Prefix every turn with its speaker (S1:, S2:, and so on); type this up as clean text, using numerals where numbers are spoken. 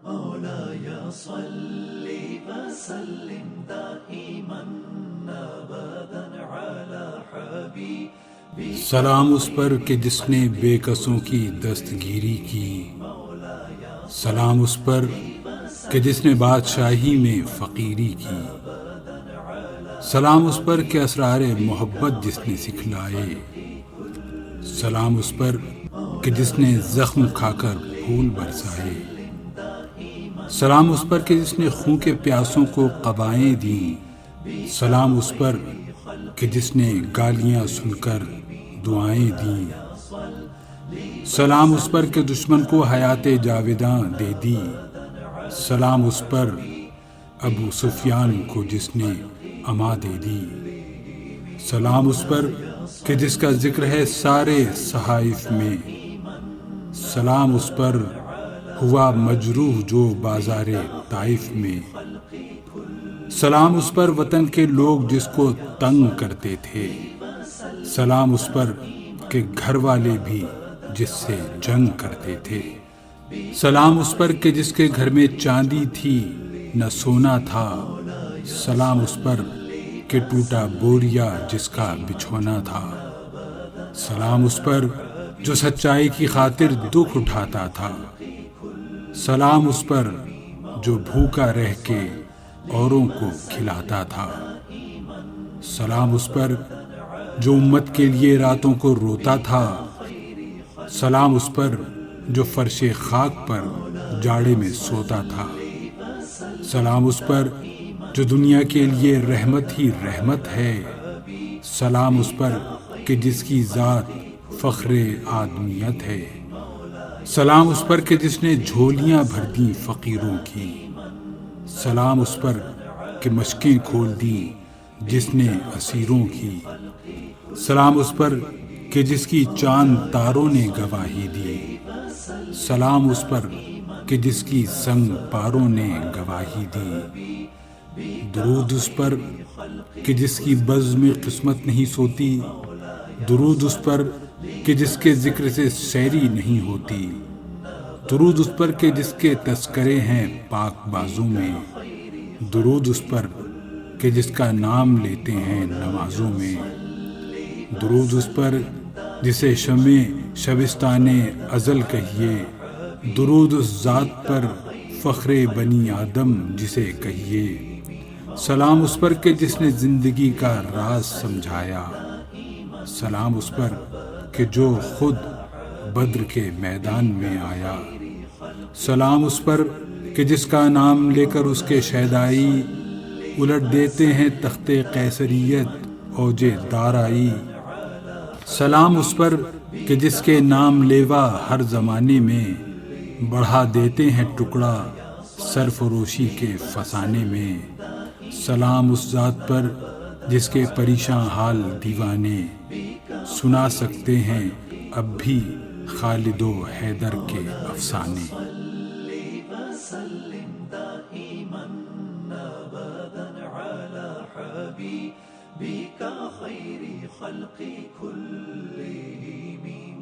S1: مولاي صل وسلم دائما ابدا على حبيبك.
S2: سلام اس پر کہ جس نے بے کسوں کی دستگیری کی، سلام اس پر کہ جس نے بادشاہی میں فقیری کی، سلام اس پر کہ اسرار محبت جس نے سکھلائے، سلام اس پر کہ جس نے زخم کھا کر پھول برسائے، سلام اس پر کہ جس نے خون کے پیاسوں کو قبائیں دیں، سلام اس پر کہ جس نے گالیاں سن کر دعائیں دیں، سلام اس پر کہ دشمن کو حیات جاویداں دے دی، سلام اس پر ابو سفیان کو جس نے اما دے دی، سلام اس پر کہ جس کا ذکر ہے سارے صحائف میں، سلام اس پر ہوا مجروح جو بازار طائف میں، سلام اس پر وطن کے لوگ جس کو تنگ کرتے تھے، سلام اس پر کہ گھر والے بھی جس سے جنگ کرتے تھے، سلام اس پر کہ جس کے گھر میں چاندی تھی نہ سونا تھا، سلام اس پر کہ ٹوٹا بوریا جس کا بچھونا تھا، سلام اس پر جو سچائی کی خاطر دکھ اٹھاتا تھا، سلام اس پر جو بھوکا رہ کے اوروں کو کھلاتا تھا، سلام اس پر جو امت کے لیے راتوں کو روتا تھا، سلام اس پر جو فرش خاک پر جاڑے میں سوتا تھا، سلام اس پر جو دنیا کے لیے رحمت ہی رحمت ہے، سلام اس پر کہ جس کی ذات فخر آدمیت ہے، سلام اس پر کہ جس نے جھولیاں بھر دیں فقیروں کی، سلام اس پر کہ مشکیں کھول دیں جس نے اسیروں کی، سلام اس پر کہ جس کی چاند تاروں نے گواہی دی، سلام اس پر کہ جس کی سنگ پاروں نے گواہی دی، درود اس پر کہ جس کی بزم قسمت نہیں سوتی، درود اس پر کہ جس کے ذکر سے سیری نہیں ہوتی، درود اس پر کہ جس کے تذکرے ہیں پاک بازوں میں، درود اس پر کہ جس کا نام لیتے ہیں نمازوں میں، درود اس پر جسے شمع شبستان ازل کہیے، درود اس ذات پر فخر بنی آدم جسے کہیے، سلام اس پر کہ جس نے زندگی کا راز سمجھایا، سلام اس پر کہ جو خود بدر کے میدان میں آیا، سلام اس پر کہ جس کا نام لے کر اس کے شیدائی الٹ دیتے ہیں تخت قیصریت اوج دارائی، سلام اس پر کہ جس کے نام لیوا ہر زمانے میں بڑھا دیتے ہیں ٹکڑا سرفروشی کے فسانے میں، سلام اس ذات پر جس کے پریشاں حال دیوانے سنا سکتے ہیں اب بھی خالد و حیدر کے افسانے۔
S1: وسلم دائما ابدا على حبيبك خير خلق كلهم.